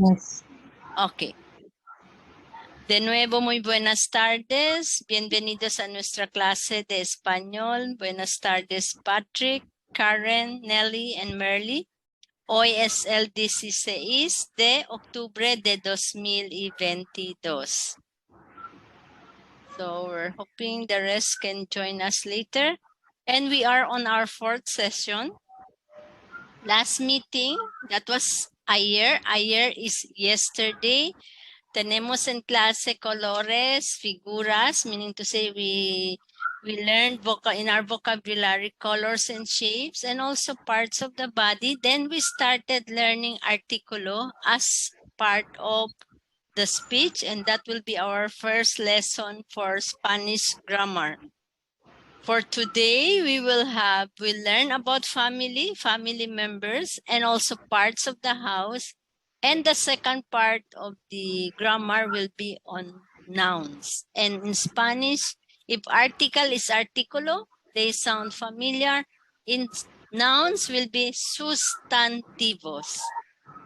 Yes. Ok. De nuevo, muy buenas tardes. Bienvenidos a nuestra clase de español. Buenas tardes, Patrick, Karen, Nelly and Merly. Hoy es el 16 de octubre de 2022. So we're hoping the rest can join us later. And we are on our fourth session. Last meeting, that was ayer. Ayer is yesterday. Tenemos en clase colores, figuras, meaning to say we learned in our vocabulary colors and shapes and also parts of the body. Then we started learning artículo as part of the speech, and that will be our first lesson for Spanish grammar. For today, we'll learn about family members, and also parts of the house. And the second part of the grammar will be on nouns. And in Spanish, if article is artículo, they sound familiar. In nouns will be sustantivos.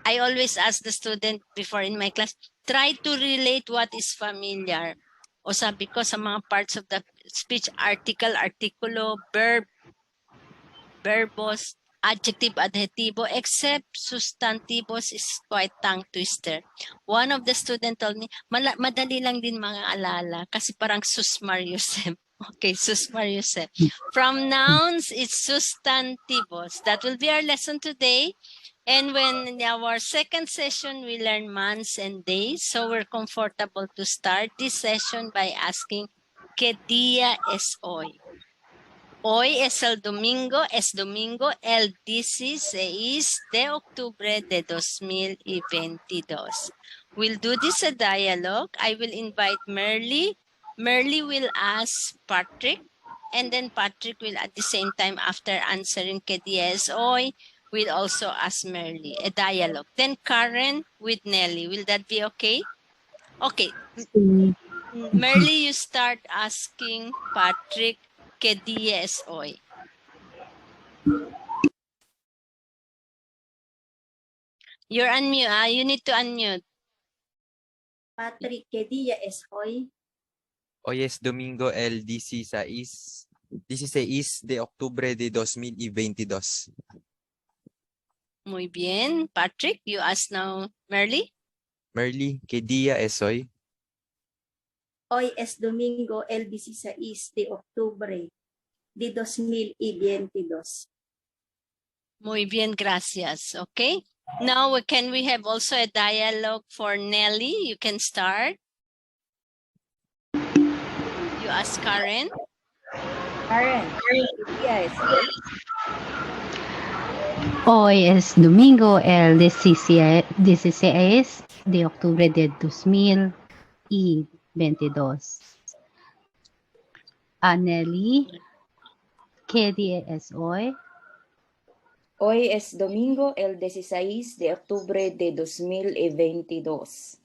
I always ask the student before in my class, try to relate what is familiar. O sabi ko sa mga parts of the speech, article, artikulo, verb, verbos, adjective, adjetivo, except sustantivos is quite tongue twister. One of the students told me, madali lang din mga alala kasi parang sus Mariusep. Okay, sus Mariusep. From nouns, it's sustantivos. That will be our lesson today. And when in our second session, we learn months and days. So we're comfortable to start this session by asking, ¿qué día es hoy? Hoy es el domingo, el 16 de octubre de 2022. We'll do this a dialogue. I will invite Merly. Merly will ask Patrick, and then Patrick will at the same time, after answering ¿qué día es hoy?, will also ask Merly a dialogue. Then Karen with Nelly. Will that be okay? Okay. Merly, you start asking Patrick, ¿qué día es hoy? You're unmute. You need to unmute. Patrick, ¿qué día es hoy? Hoy es domingo el 16 de octubre de 2022. Muy bien. Patrick, you ask now Merly. Merly, ¿qué día es hoy? Hoy es domingo el 16 de octubre de 2022. Muy bien, gracias. Okay. Now, can we have also a dialogue for Nelly? You can start. You ask Karen. Karen, ¿qué día es hoy? Hoy es domingo el 16 de octubre de 2022. Nelly, ¿qué día es hoy? Hoy es domingo el 16 de octubre de 2022.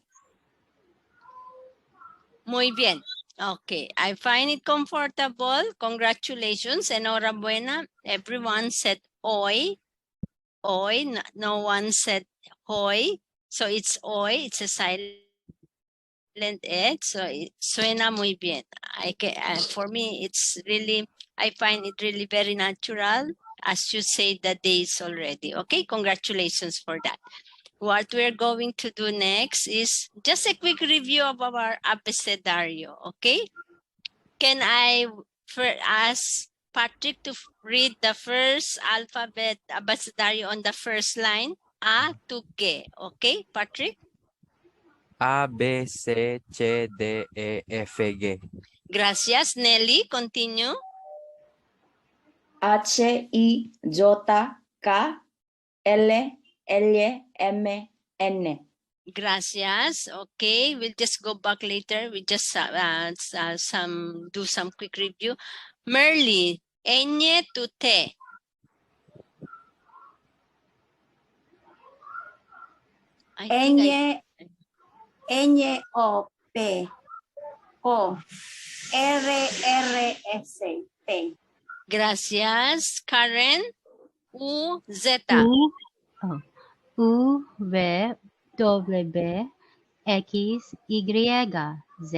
Muy bien. Okay, I find it comfortable. Congratulations. Enhorabuena. Everyone said hoy. Hoy. No one said hoy. So it's hoy. It's a silent H. So it suena muy bien. For me, it's really, I find it really very natural as you say the days already. Okay, congratulations for that. What we're going to do next is just a quick review of our abecedario, okay? Can I ask Patrick to read the first alphabet abecedario on the first line? A to G, okay, Patrick? A, B, C, H, D, E, F, G. Gracias. Nelly, continue. H, I, J, K, L, L, M, N. Gracias. Okay, we'll just go back later. We just do some quick review. Merly, ñ to T. Ñ, O, P, O, R, R, S, T. Gracias. Karen, U, Z. U, V, W, X, Y, Z.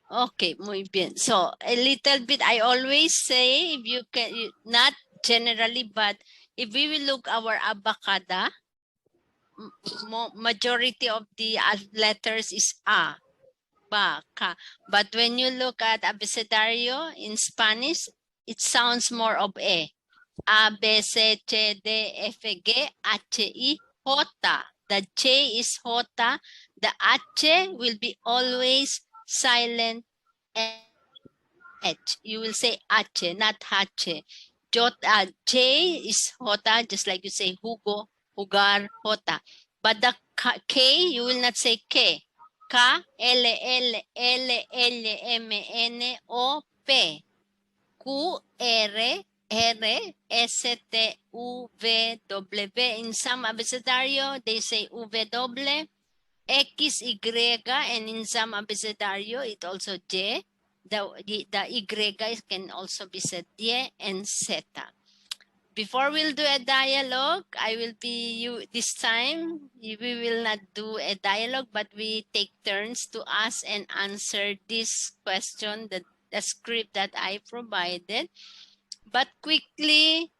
Okay, muy bien. So a little bit, I always say, if you can, not generally, but if we will look our abacada, majority of the letters is A, ba, ka. But when you look at abecedario in Spanish, it sounds more of A. A, B, C, D, F, G, H, I, J. The J is J. The H will be always silent H. You will say H, not H. J is J, just like you say Hugo, Jugar, J. But the K, you will not say K. K, L, L, L, L, M, N, O, P. Q, R, R, S, T, U, V, W. In some abecedario, they say W, X, Y, and in some abecedario, it also J. The Y can also be said Y and zeta. Before we'll do a dialogue, this time, we will not do a dialogue, but we take turns to ask and answer this question, the script that I provided. But quickly,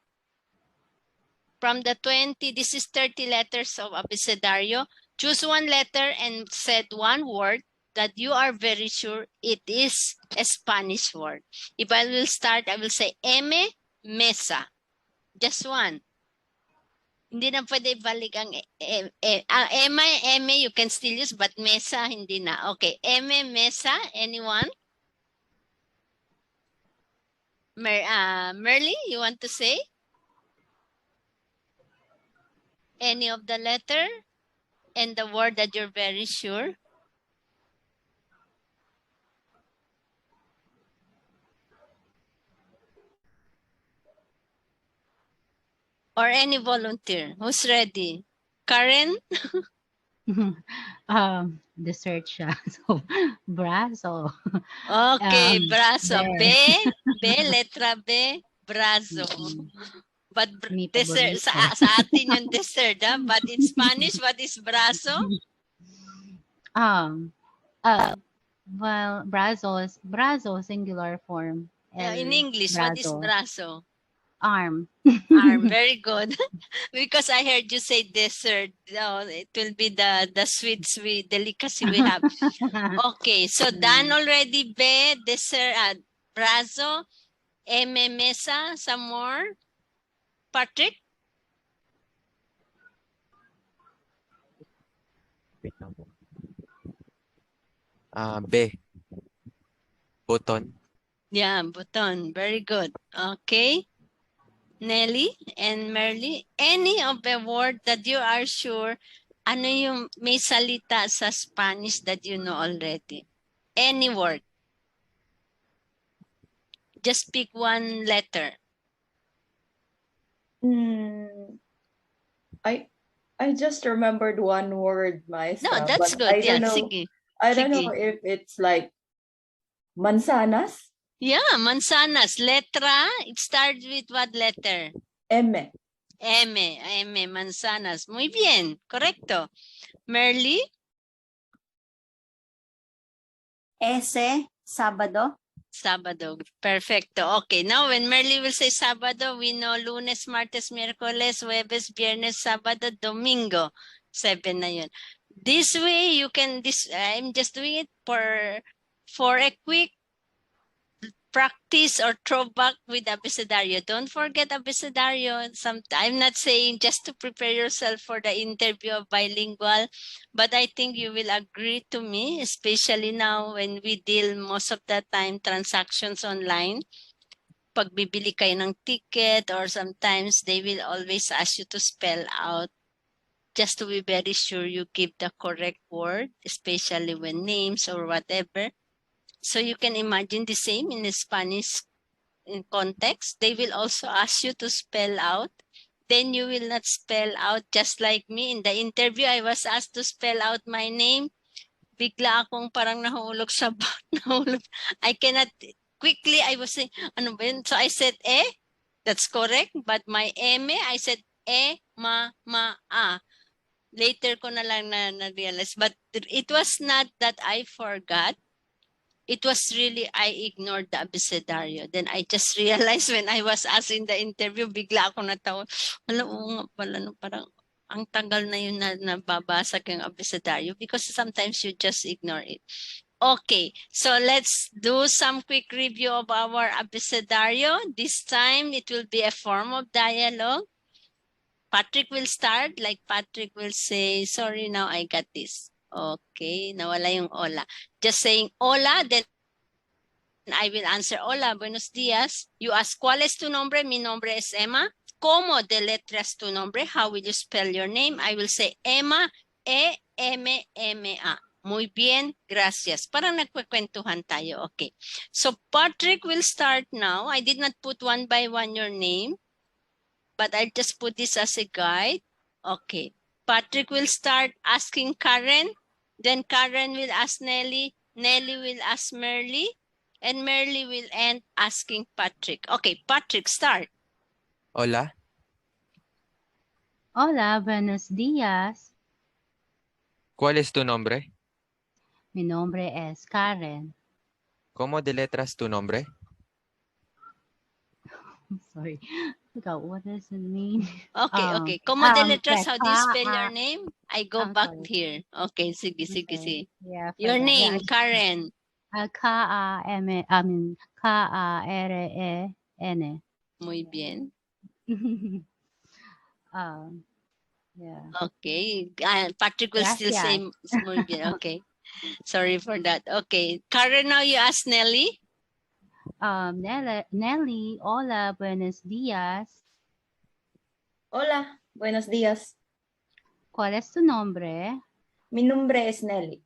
from the 20, this is 30 letters of abecedario. Choose one letter and said one word that you are very sure it is a Spanish word. If I will start, I will say M, mesa. Just one. Hindi na pwede balik ang M, you can still use, but mesa, hindi na. Okay, M, mesa, anyone? Merly, you want to say? Any of the letter and the word that you're very sure? Or any volunteer? Who's ready? Karen? The search siya. So, brazo. Okay, brazo. there. B, letra B, brazo. But Mi dessert, paborito. sa atin yung dessert, ha? But in Spanish, what is brazo? Well, brazo, singular form. In English, what is brazo? Arm. Arm, very good. Because I heard you say dessert. Oh, it will be the sweets delicacy we have. Okay, so done already. B, dessert, brazo, M, mesa, some more. Patrick? B. Button. Yeah, button. Very good. Okay. Nelly and Merly, any of the word that you are sure, ano yung may salita sa Spanish that you know already? Any word. Just pick one letter. I just remembered one word myself. No, that's but good. I Yeah, don't know. sige. I don't Sige. know if it's like manzanas. Yeah, manzanas. Letra, it starts with what letter? M. M, manzanas. Muy bien, correcto. Merly? S, sábado. Sabado. Perfecto. Okay, now when Merly will say Sabado, we know Lunes, Martes, Miércoles, Jueves, Viernes, Sábado, Domingo. 7 na yun. This way, you can, I'm just doing it for a quick practice or throwback with abecedario. Don't forget abecedario. I'm not saying just to prepare yourself for the interview of bilingual, but I think you will agree to me, especially now when we deal most of the time transactions online. Pag bibili kayo ng ticket, or sometimes they will always ask you to spell out, just to be very sure you give the correct word, especially when names or whatever. So you can imagine the same in the Spanish context. They will also ask you to spell out. Then you will not spell out, just like me. In the interview, I was asked to spell out my name. Bigla akong parang nahulog sa nahulog. I cannot, quickly I was saying, ano ba yun? So I said, that's correct. But my eme, I said, ma, a. Later ko na lang na-realize. But it was not that I forgot. It was really, I ignored the abecedario. Then I just realized when I was asked in the interview, bigla ako natawa. Alam, oo nga pala, no, parang ang tagal na yun na nababasa ko yung abecedario because sometimes you just ignore it. Okay, so let's do some quick review of our abecedario. This time it will be a form of dialogue. Patrick will start, like Patrick will say, sorry, now I got this. Okay, nawala yung hola. Just saying hola, then I will answer hola, buenos días. You ask, ¿cuál es tu nombre? Mi nombre es Emma. ¿Cómo deletreas tu nombre? How will you spell your name? I will say Emma, E-M-M-A. Muy bien, gracias. Parang nagkwekwentuhan tayo. Okay. So Patrick will start now. I did not put one by one your name, but I'll just put this as a guide. Okay. Patrick will start asking Karen. Then Karen will ask Nelly. Nelly will ask Merly. And Merly will end asking Patrick. Okay, Patrick, start. Hola. Hola, buenos días. ¿Cuál es tu nombre? Mi nombre es Karen. ¿Cómo deletras tu nombre? Sorry. Forgot what does it mean? Okay, okay. ¿Cómo deletras? yes, How do you spell your name? I go I'm back sorry. here. Okay, sige, sige, Okay. sige. Yeah, Your forgot. name, Yeah, Karen. Karen. Muy bien. Yeah. Okay. Patrick will still say Gracias. muy bien. Okay. Sorry for that. Okay. Karen, now you ask Nelly. Nelly, hola, buenos días. Hola, buenos días. ¿Cuál es tu nombre? Mi nombre es Nelly.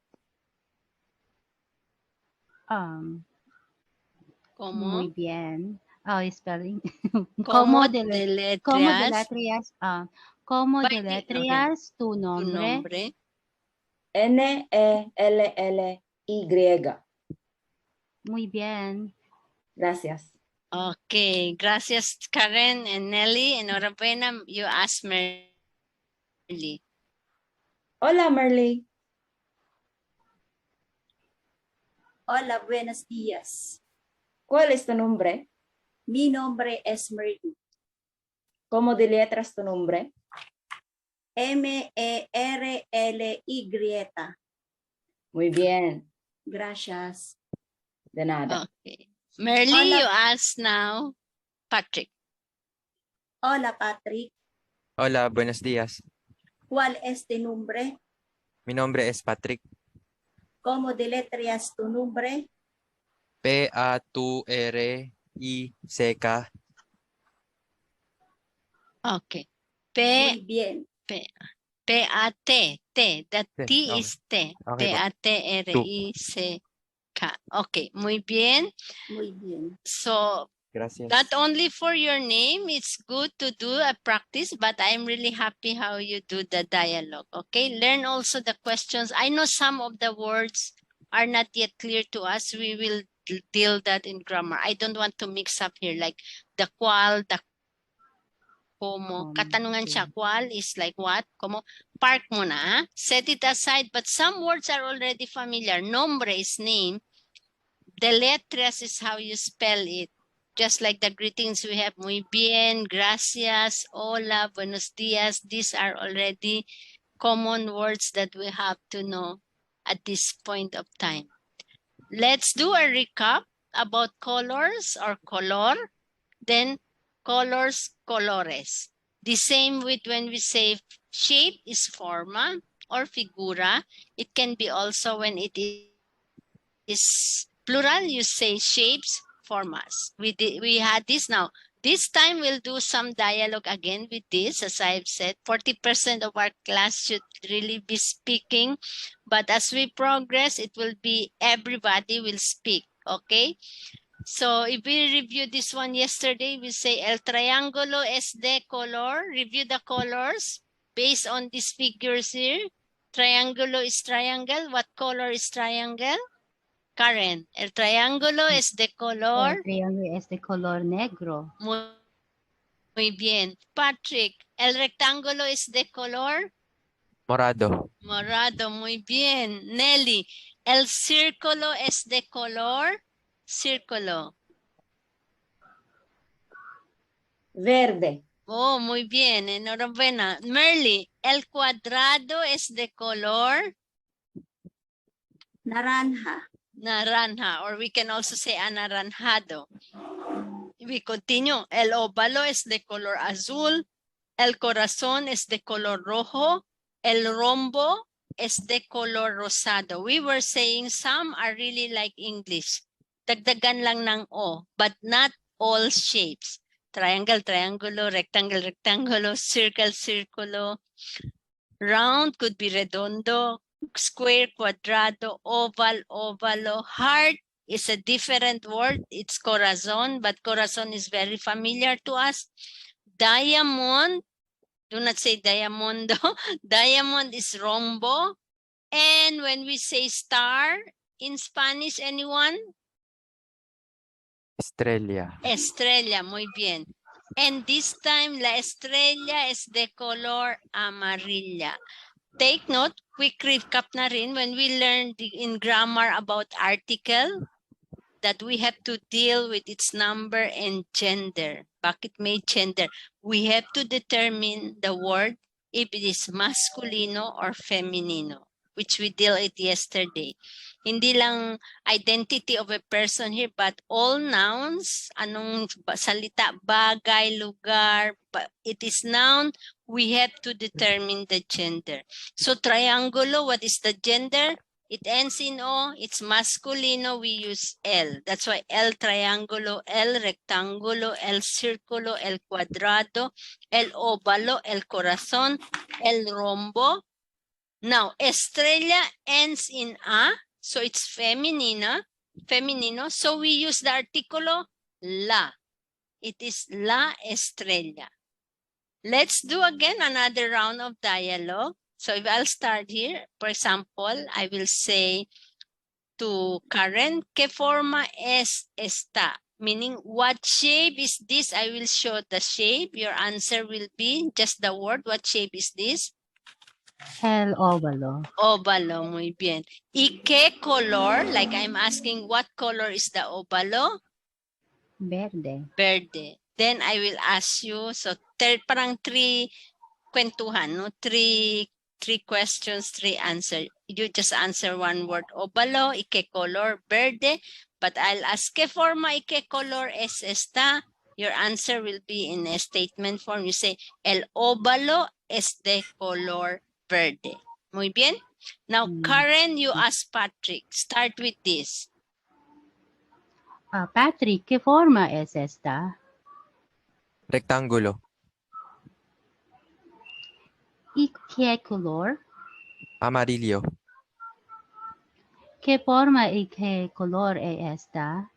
¿Cómo? Muy bien. Spelling. ¿Cómo ¿Cómo deletreas deletreas tu tu nombre? nombre? Nelly. Muy bien. Gracias. Okay. Gracias, Karen and Nelly. Enhorabuena. You ask Merly. Hola, Merly. Hola, buenos días. ¿Cuál es tu nombre? Mi nombre es Merly. ¿Cómo deletras tu nombre? M-E-R-L-Y. Muy bien. Gracias. De nada. Okay. Merly, Hola. you ask now Patrick. Hola, Patrick. Hola, buenos días. ¿Cuál es tu nombre? Mi nombre es Patrick. ¿Cómo deletreas tu nombre? P-A-T-R-I-C-K. Okay. Muy bien. P-A-T. T. The T, T okay. is T. Okay po. P-A-T-R-I-C-K. Okay. Muy bien. Muy bien. So, Gracias. not only for your name, it's good to do a practice, but I'm really happy how you do the dialogue. Okay. Learn also the questions. I know some of the words are not yet clear to us. We will deal that in grammar. I don't want to mix up here like the qual, the como. Katanungan siya, qual is like what? Como, park mo na. Set it aside. But some words are already familiar. Nombre is name. Deletreas is how you spell it. Just like the greetings we have, muy bien, gracias, hola, buenos días. These are already common words that we have to know at this point of time. Let's do a recap about colors or color, then colors, colores. The same with when we say shape is forma or figura. It can be also when it is plural, you say shapes, formas. We had this now. This time we'll do some dialogue again with this. As I've said, 40% of our class should really be speaking. But as we progress, it will be everybody will speak. Okay? So if we review this one yesterday, we say el triángulo es de color. Review the colors based on these figures here. Triángulo is triangle. What color is triangle? Karen, el triángulo es de color. El triángulo es de color negro. Muy bien. Patrick, el rectángulo es de color. Morado. Morado, muy bien. Nelly, el círculo es de color círculo. Verde. Oh, muy bien, enhorabuena. Merly, el cuadrado es de color Naranja. naranja, or we can also say anaranjado. We continue. El óvalo es de color azul. El corazón es de color rojo. El rombo es de color rosado. We were saying some are really like English. Dagdagan lang ng O, but not all shapes. Triangle, triangulo, rectangle, rectangulo, circle, circulo. Round could be redondo, square, cuadrado, oval, ovalo. Heart is a different word. It's corazon, but corazon is very familiar to us. Diamond, do not say diamondo. Diamond is rombo. And when we say star in Spanish, anyone? Estrella. Estrella, muy bien. And this time, la estrella es de color amarilla. Take note, quick recap na rin when we learned in grammar about article that we have to deal with its number and gender. Bakit may gender? We have to determine the word if it is masculino or feminino, which we deal it yesterday. Hindi lang identity of a person here, but all nouns, anong salita, bagay, lugar, it is noun, we have to determine the gender. So triangulo, what is the gender? It ends in O, it's masculino, we use L. That's why L triangulo, L rectangulo, L círculo, L cuadrado, L óvalo, L corazón, L rombo. Now, estrella ends in A, so it's feminino, so we use the artículo la. It is la estrella. Let's do again another round of dialogue. So if I'll start here, for example, I will say to Karen, ¿qué forma es esta? Meaning, what shape is this? I will show the shape. Your answer will be just the word. What shape is this? El óvalo. Óvalo, muy bien. ¿Y qué color? Like I'm asking, what color is the óvalo? Verde. Verde. Then I will ask you, so parang three kwentuhan, no? Three questions, three answers. You just answer one word, óvalo, ¿y qué color? Verde. But I'll ask, ¿qué forma y qué color es esta? Your answer will be in a statement form. You say, el óvalo es de color verde. Muy bien. Now, Karen, you ask Patrick. Start with this. Patrick, ¿qué forma es esta? Rectángulo. ¿Y qué color? Amarillo. ¿Qué forma y qué color es esta?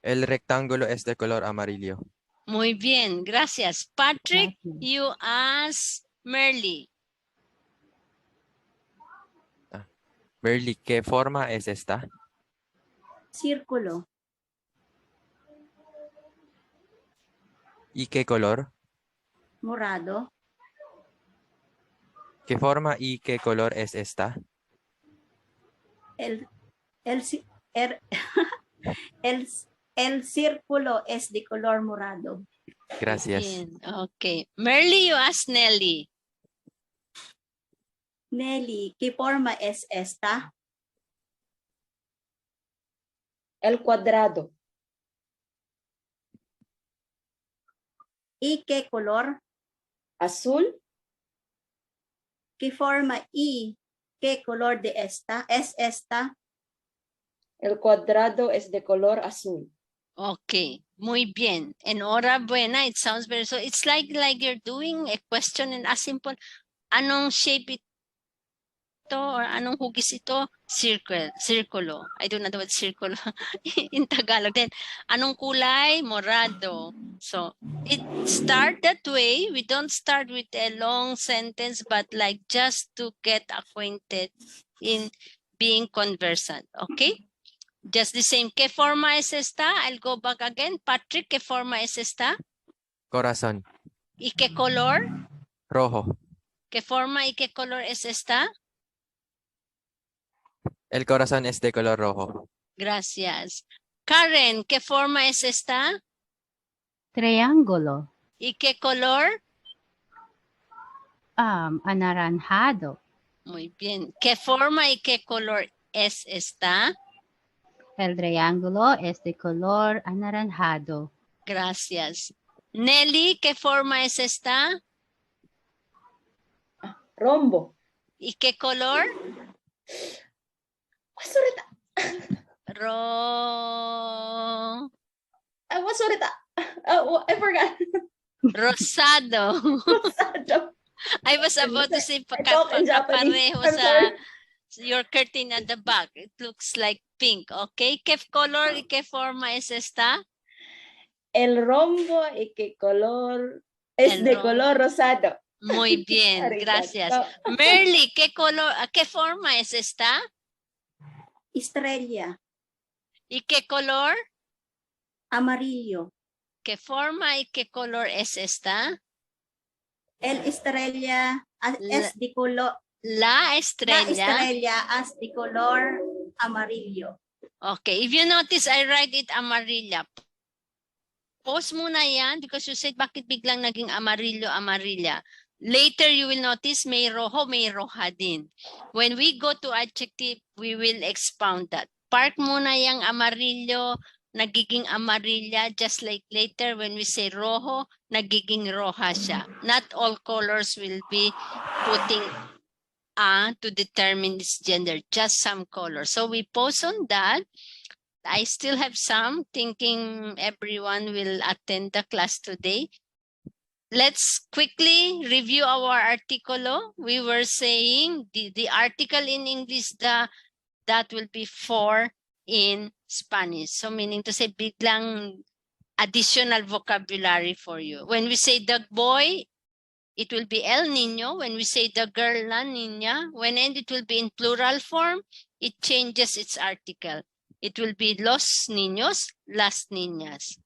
El rectángulo es de color amarillo. Muy bien, gracias. Patrick, Gracias. you ask Merly. Merly, ¿qué forma es esta? Círculo. ¿Y qué color? Morado. ¿Qué forma y qué color es esta? El, el círculo es de color morado. Gracias. Bien, okay. Merly, you ask Nelly. Nelly, ¿qué forma es esta? El cuadrado. ¿Y qué color? Azul. ¿Qué forma y qué color de esta? ¿Es esta? El cuadrado es de color azul. Okay, muy bien. Enhorabuena. It sounds very so. It's like you're doing a question and a simple. Anong shape ito or anong hugis ito? Circulo. I don't know the word circulo in Tagalog. Then, anong kulay? Morado. So, it start that way. We don't start with a long sentence, but like just to get acquainted in being conversant. Okay? Just the same. ¿Qué forma es esta? I'll go back again. Patrick, ¿qué forma es esta? Corazón. ¿Y qué color? Rojo. ¿Qué forma y qué color es esta? El corazón es de color rojo. Gracias. Karen, ¿qué forma es esta? Triángulo. ¿Y qué color? Anaranjado. Muy bien. ¿Qué forma y qué color es esta? El triángulo es de color anaranjado. Gracias. Nelly, ¿qué forma es esta? Rombo. ¿Y qué color? Wasurita. Ro... Wasurita. Oh, I forgot. Rosado. Rosado. I was about to say I talk in Japanese. pagkapareho I'm sa sorry. your curtain at the back. It looks like pink. Okay. ¿Qué color y qué forma es esta? El rombo y qué color es El de rombo. color rosado. Muy bien, Arigato. gracias. Merly, ¿qué color, qué forma es esta? Estrella. ¿Y qué color? Amarillo. ¿Qué forma y qué color es esta? El estrella es de color. La La estrella. estrella es de color amarillo. Okay, if you notice, I write it amarilla. Pause muna yan because you said bakit biglang naging amarillo, amarilla. Later, you will notice may rojo, may roja din. When we go to adjective, we will expound that. Park muna yung amarillo, nagiging amarilla, just like later when we say rojo, nagiging roja siya. Not all colors will be putting a to determine its gender, just some colors. So we pause on that. I still have some, thinking everyone will attend the class today. Let's quickly review our artikulo. We were saying the article in English, that will be for in Spanish. So meaning to say biglang additional vocabulary for you. When we say the boy, it will be el niño. When we say the girl, la niña. When it will be in plural form, it changes its article. It will be los niños, las niñas.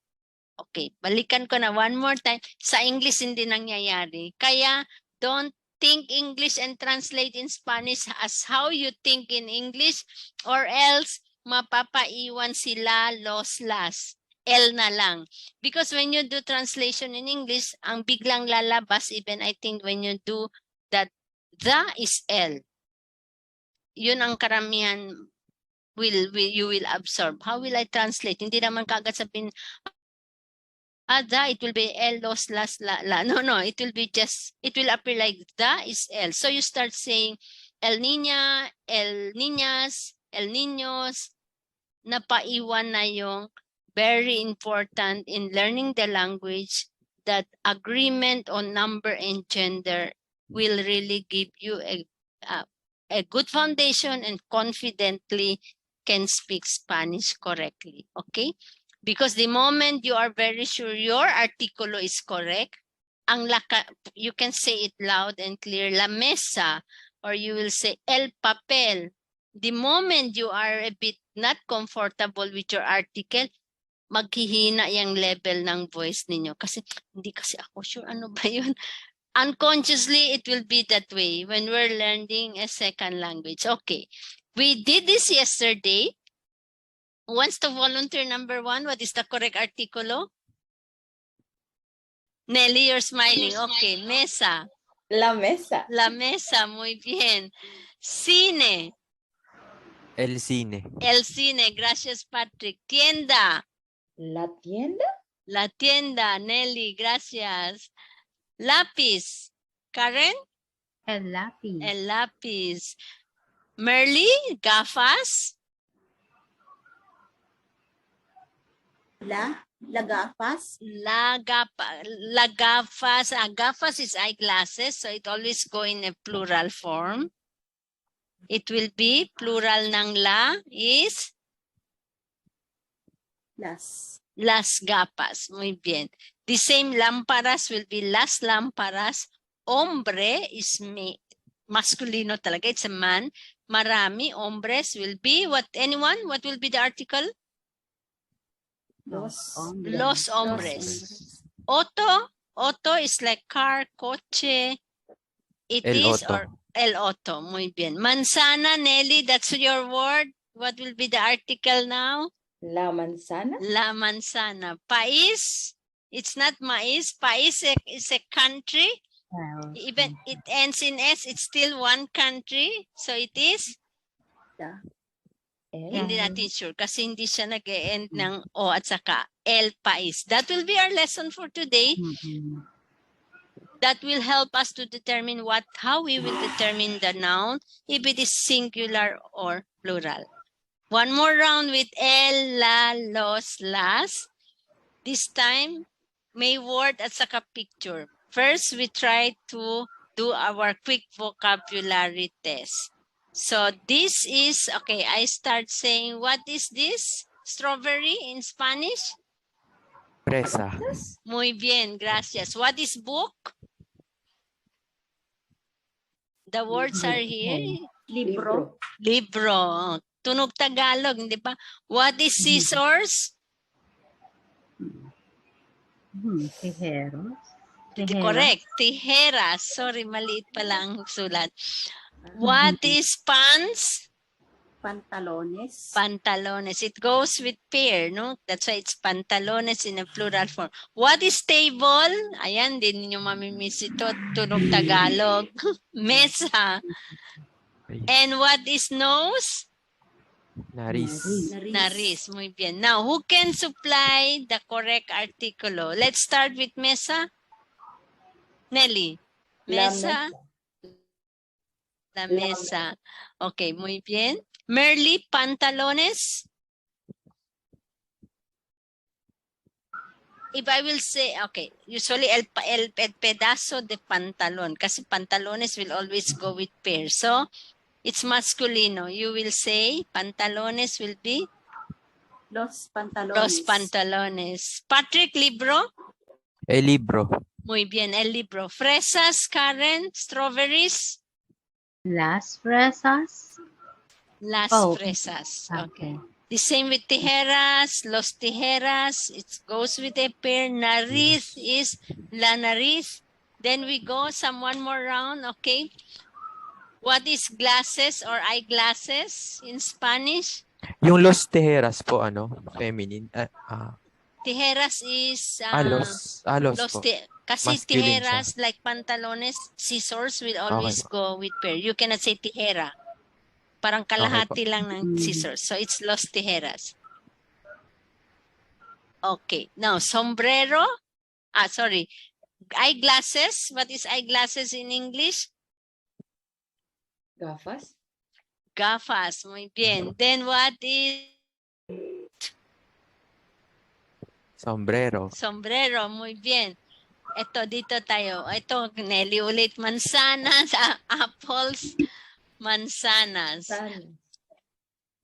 Okay, balikan ko na one more time. Sa English hindi nangyayari. Kaya don't think English and translate in Spanish as how you think in English, or else mapapaiwan sila los, las. L na lang. Because when you do translation in English, ang biglang lalabas, even I think when you do that, the is L. Yun ang karamihan you will absorb. How will I translate? Hindi naman kagad sabihin, it will be el, los, las, la. No, it will be just, it will appear like the is el. So you start saying el niña, el niñas, el niños, napaiwan na yung very important in learning the language, that agreement on number and gender will really give you a good foundation and confidently can speak Spanish correctly, okay? Because the moment you are very sure your artikulo is correct, you can say it loud and clear, la mesa, or you will say el papel. The moment you are a bit not comfortable with your article, maghihina yung level ng voice ninyo. Kasi hindi kasi ako sure ano ba yun. Unconsciously, it will be that way when we're learning a second language. Okay, we did this yesterday. Who wants to volunteer number 1? What is the correct artikulo? Nelly, you're smiling. Okay, mesa. La mesa. La mesa, muy bien. Cine. El cine. El cine, gracias Patrick. Tienda. La tienda. La tienda, Nelly, gracias. Lápiz. Karen? El lápiz. El lápiz. Merly, gafas. La gafas. La gafas. Gafas is eyeglasses, so it always go in a plural form. It will be plural ng la is las gafas. Muy bien. The same lámparas will be las lámparas. Hombre is masculino talaga. It's a man. Marami. Hombres will be what? Anyone? What will be the article? Los Hombres. Auto is like car, coche. It El is Otto. or el otto. Muy bien. Manzana, Nelly, that's your word. What will be the article now? La manzana. La manzana. País, it's not mais. País is a country. Even it ends in S, it's still one country. So it is, hindi natin sure kasi hindi siya nag-e-end ng O at saka El País. That will be our lesson for today. That will help us to determine how we will determine the noun, if it is singular or plural. One more round with el, la, los, las. This time, may word at saka picture. First, we try to do our quick vocabulary test. So this is, okay, I start saying, what is this? Strawberry in Spanish? Presa. Muy bien, gracias. What is book? The words are here. Libro. Libro. Tunog Tagalog, hindi ba? What is scissors? Tijeros. Correct. Tijeras. Sorry, maliit pala ang sulat. What is pants? Pantalones. Pantalones. It goes with pair, no? That's why it's pantalones in a plural form. What is table? Ayan, din ninyo mamimiss ito. Tunog Tagalog. Mesa. And what is nose? Nariz. Nariz. Muy bien. Now, who can supply the correct artikulo? Let's start with mesa. Nelly. Mesa. La mesa. Okay, muy bien. Merly, pantalones. If I will say, okay, usually el pedazo de pantalón, kasi pantalones will always go with pair. So, it's masculino. You will say, pantalones will be? Los pantalones. Los pantalones. Patrick, libro? El libro. Muy bien, el libro. Fresas, Karen, strawberries? Las fresas. Las Oh, fresas. Okay. Okay. The same with tijeras, los tijeras. It goes with a pair. Nariz is la nariz. Then we go one more round. Okay. What is glasses or eyeglasses in Spanish? Yung los tijeras po, ano? Feminine. Tijeras is Los po. kasi Masculine tijeras like pantalones, scissors will always go with pair. You cannot say tijera. Parang kalahati lang ng scissors. So it's los tijeras. Okay. Now, sombrero. Sorry. Eyeglasses. What is eyeglasses in English? Gafas. Gafas. Muy bien. Then what is Sombrero. sombrero? Muy bien. Ito, dito tayo. Ito, Nelly ulit. Mansanas, apples, mansanas. San.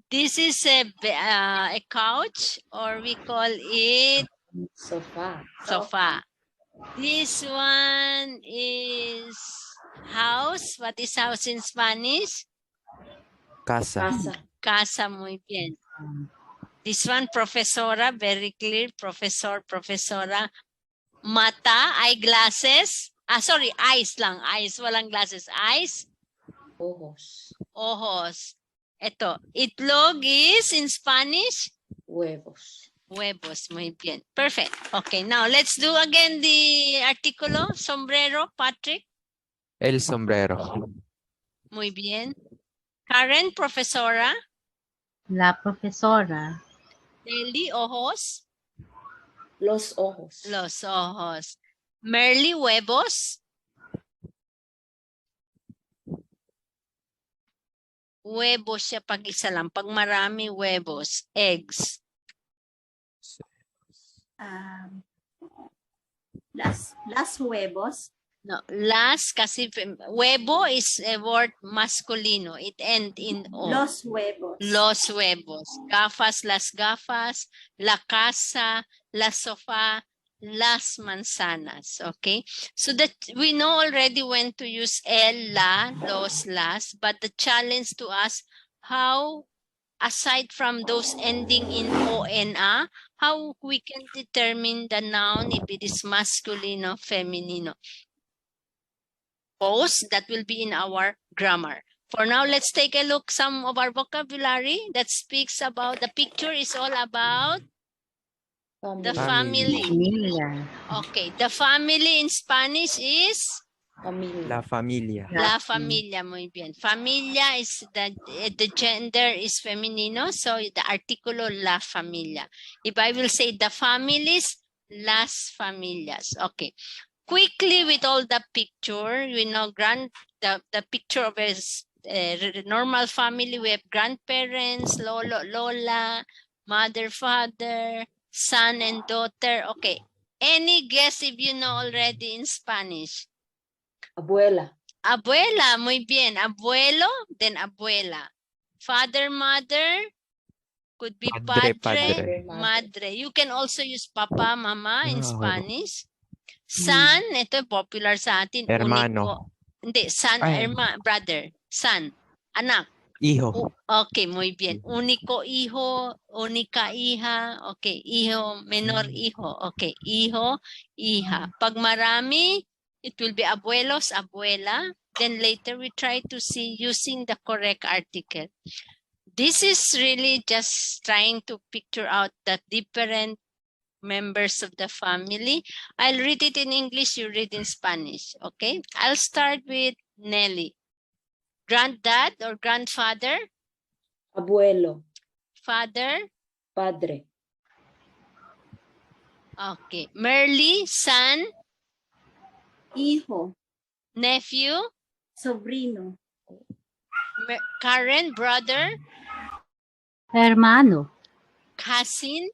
This is a couch, or we call it Sofa. sofa. This one is house. What is house in Spanish? Casa. Casa. Casa, muy bien. This one, profesora, very clear. Professor, profesora. Mata, eyeglasses. Sorry, eyes lang. Eyes, walang glasses. Eyes. Ojos. Ojos. Ito, itlog is in Spanish? Huevos. Huevos, muy bien. Perfect. Okay, now let's do again the artículo. Sombrero, Patrick. El sombrero. Muy bien. Karen, profesora. La profesora. Nelly, ojos. Los ojos. Los ojos. Merly, huevos. Huevos siya pag isa lang. Pag marami, huevos. Eggs. Las huevos. No, las kasi huevo is a word masculino. It ends in O. Los huevos. Los huevos. Gafas, las gafas. La casa, la sofá, las manzanas. Okay? So that we know already when to use el, la, los, las. But the challenge to us, how, aside from those ending in O and A, how we can determine the noun if it is masculino, feminino. pose that will be in our grammar. For now, let's take a look some of our vocabulary that speaks about the picture is all about the family. Familia. Okay, the family in Spanish is Familia. La familia. La familia, muy bien. Familia is the gender is femenino, so the artículo la familia. If I will say the families, las familias. Okay. Quickly with all the picture, you know, the picture of a normal family, we have grandparents, lolo, lola, mother, father, son and daughter. Okay. Any guess if you know already in Spanish? Abuela. Abuela, muy bien. Abuelo, then abuela. Father, mother, could be Padre, padre, padre. madre. You can also use papa, mama in Ah, Spanish. Son, ito popular sa atin. Hermano. Único. Hindi, son, Ay. brother, son, anak. Hijo. Okay, muy bien. Único hijo, única hija. Okay, hijo, menor hijo. Okay, hijo, hija. Pag marami, it will be abuelos, abuela. Then later we try to see using the correct article. This is really just trying to picture out the different members of the family. I'll read it in English, you read in Spanish. Okay, I'll start with Nelly. Granddad or grandfather? Abuelo. Father? Padre. Okay. Merly, son? Hijo. Nephew? Sobrino. Karen, brother? Hermano. Cousin?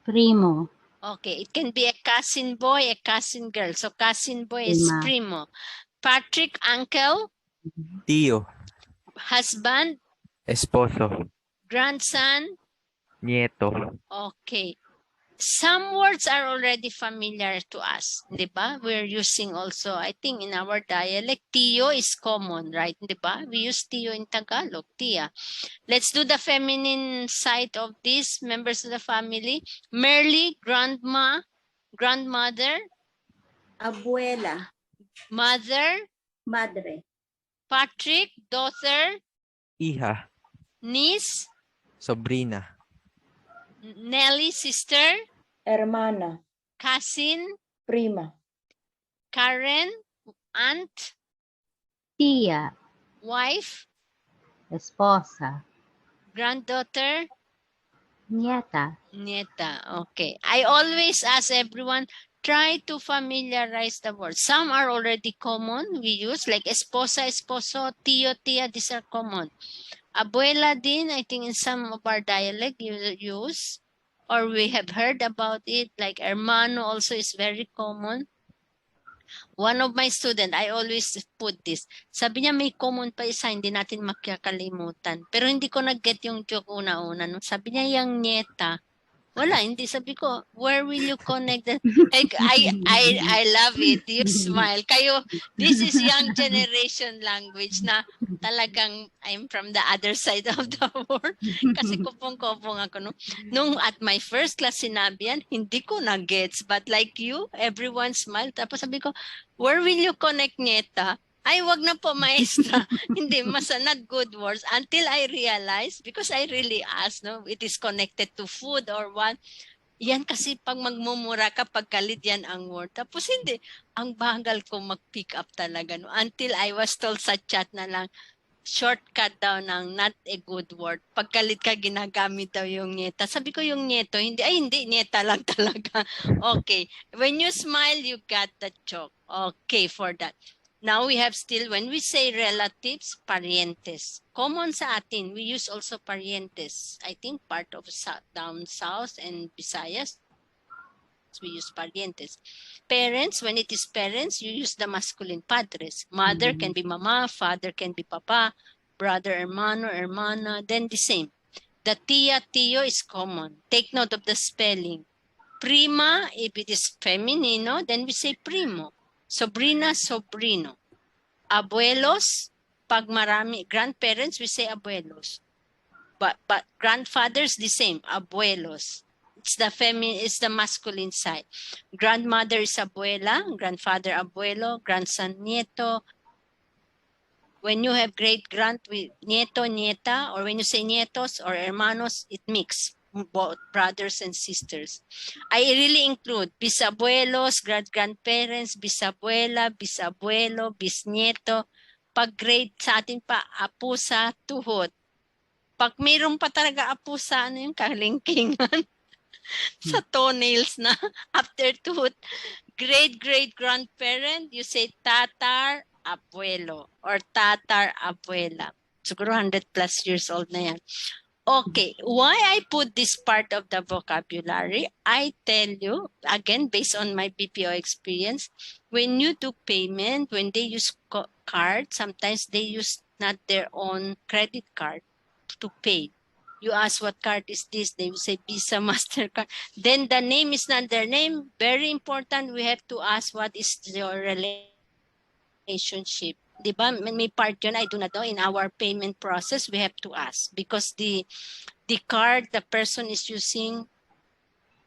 Primo. Okay, it can be a cousin boy, a cousin girl. So cousin boy is Prima. primo. Patrick, uncle? Tío. Husband? Esposo. Grandson? Nieto. Okay. Some words are already familiar to us, di ba? We're using also, I think in our dialect, tío is common, right? Di ba? We use tío in Tagalog, tía. Let's do the feminine side of these members of the family. Merly, grandma, grandmother, Abuela. mother, Madre. Patrick, daughter, Hija. niece, Sobrina. Nelly, sister, Hermana. cousin, Prima. Karen, aunt, Tía. wife, Esposa. granddaughter, Nieta. nieta. Okay. I always ask everyone, try to familiarize the words. Some are already common. We use like esposa, esposo, tío, tía. These are common. Abuela din, I think in some of our dialect you use or we have heard about it. Like hermano also is very common. One of my student, I always put this. Sabi niya may common pa isa, hindi natin makakalimutan. Pero hindi ko nag-get yung joke una-una. No? Sabi niya yung nieta. Wala, hindi. Sabi ko, where will you connect that? Like, I love it. You smile. Kayo, this is young generation language na talagang I'm from the other side of the world. Kasi kupong-kupong ako. No? Nung at my first class sinabi yan, hindi ko na-gets. But like you, everyone smiled. Tapos sabi ko, where will you connect nieta? Ay, wag na po, maestra. Hindi, not good words. Until I realized, because I really asked, no, it is connected to food or what. Yan kasi pag magmumura ka, pagkalit yan ang word. Tapos hindi, ang bagal ko mag-pick up talaga. No? Until I was told sa chat na lang, shortcut daw ng not a good word. Pagkalit ka, ginagamit daw yung nieta. Sabi ko yung nieto, hindi, ay hindi, nieta lang talaga. Okay. When you smile, you got the joke. Okay, for that. Now we have still, when we say relatives, parientes. Common sa atin, we use also parientes. I think part of down south and Visayas, we use parientes. Parents, when it is parents, you use the masculine padres. Mother can be mama, father can be papa, brother, hermano, hermana, then the same. The tia, tío is common. Take note of the spelling. Prima, if it is feminino, then we say primo. Sobrina, sobrino. Abuelos, pag marami, grandparents, we say abuelos. But grandfathers, the same, abuelos. It's the masculine side. Grandmother is abuela, grandfather abuelo, grandson nieto. When you have great grand with nieto, nieta, or when you say nietos or hermanos, it mix both brothers and sisters. I really include bisabuelos, grandparents, bisabuela, bisabuelo, bisnieto. Pag grade sa atin pa, apo sa tuhod. Pag mayroon pa talaga apo sa ano yung kalingkingan sa toenails na after tuhod, great grandparent, you say tatar abuelo or tatar abuela. Siguro 100 plus years old na yan. Okay, why I put this part of the vocabulary, I tell you, again, based on my BPO experience, when you do payment, when they use card, sometimes they use not their own credit card to pay. You ask what card is this, they will say Visa, MasterCard. Then the name is not their name. Very important, we have to ask what is your relationship. Diba? May part yun, I do not know, in our payment process, we have to ask. Because the card the person is using,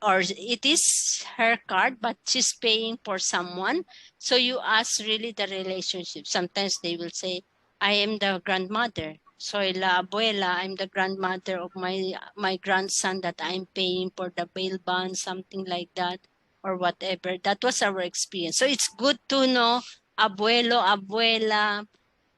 or it is her card, but she's paying for someone. So you ask really the relationship. Sometimes they will say, I am the grandmother. Soy la abuela, I'm the grandmother of my grandson that I'm paying for the bail bond, something like that, or whatever. That was our experience. So it's good to know abuelo, abuela,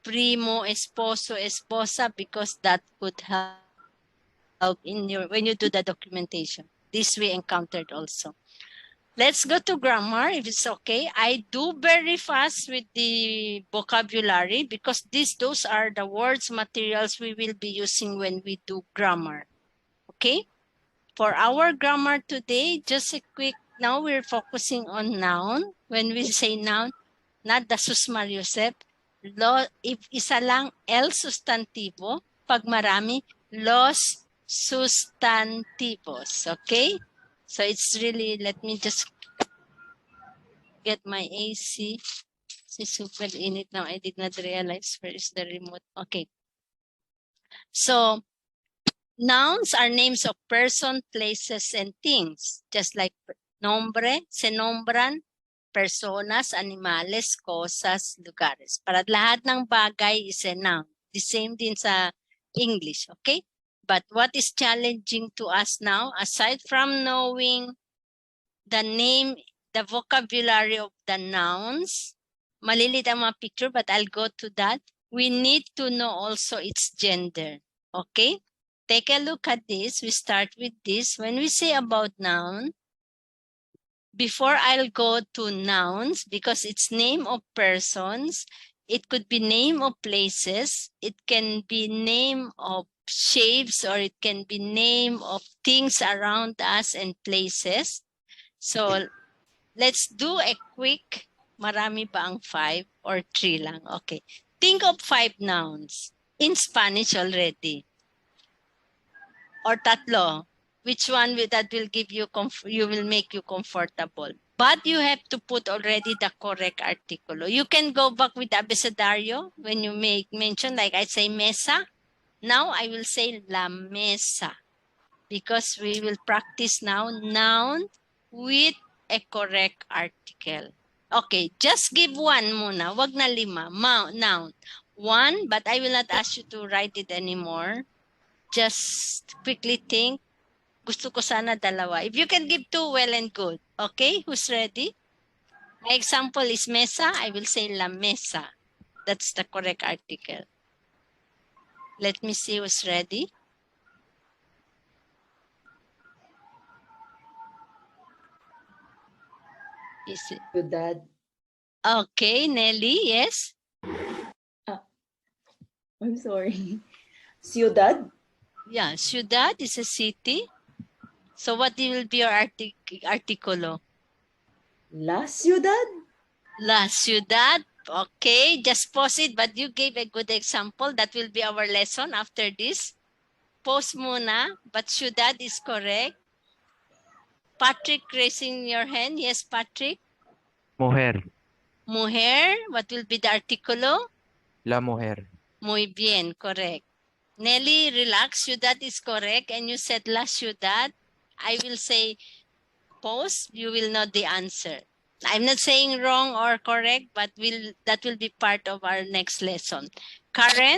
primo, esposo, esposa, because that could help in your when you do the documentation. This we encountered also. Let's go to grammar if it's okay. I do very fast with the vocabulary because those are the words, materials we will be using when we do grammar. Okay? For our grammar today, just a quick, now we're focusing on noun. When we say noun, not the sus Mariusep, if isa lang el sustantivo, pag marami, los sustantivos. Okay? So it's really, let me just get my AC. It's super init now. I did not realize where is the remote. Okay. So nouns are names of person, places, and things. Just like nombre, se nombran personas, animales, cosas, lugares. Para lahat ng bagay is a noun. The same din sa English, okay? But what is challenging to us now, aside from knowing the name, the vocabulary of the nouns, malilit ang mga picture, but I'll go to that. We need to know also its gender, okay? Take a look at this. We start with this. When we say about noun, before I'll go to nouns, because it's name of persons, it could be name of places, it can be name of shapes, or it can be name of things around us and places. So let's do a quick, marami ba ang 5 or 3 lang? Okay. Think of 5 nouns in Spanish already. Or tatlo. Which one that will give you will make you comfortable. But you have to put already the correct articulo. You can go back with abecedario when you make mention, like I say mesa. Now I will say la mesa because we will practice now noun with a correct article. Okay, just give one muna. Wag na 5. Noun. 1, but I will not ask you to write it anymore. Just quickly think. Gusto ko sana 2. If you can give 2, well and good. Okay, who's ready? My example is mesa. I will say la mesa. That's the correct article. Let me see who's ready. Is it? Ciudad. Okay, Nelly, yes? I'm sorry. Ciudad. Yeah, ciudad is a city. So what will be your articulo? La ciudad. La ciudad. Okay, just pause it, but you gave a good example. That will be our lesson after this. Pause muna, but ciudad is correct. Patrick raising your hand. Yes, Patrick. Mujer. Mujer. What will be the articulo? La mujer. Muy bien, correct. Nelly, relax. Ciudad is correct. And you said la ciudad. I will say pause, you will know the answer. I'm not saying wrong or correct, but that will be part of our next lesson. Karen,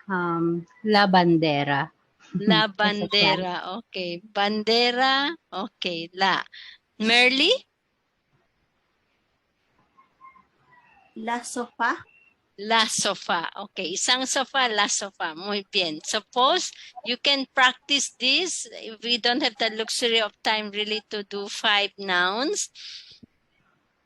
La bandera. la That's a flag. bandera. Okay. Bandera. Okay. La. Merly, La sofa. la sofa. Okay. Isang sofa, la sofa. Muy bien. Suppose you can practice this. We don't have the luxury of time really to do 5 nouns.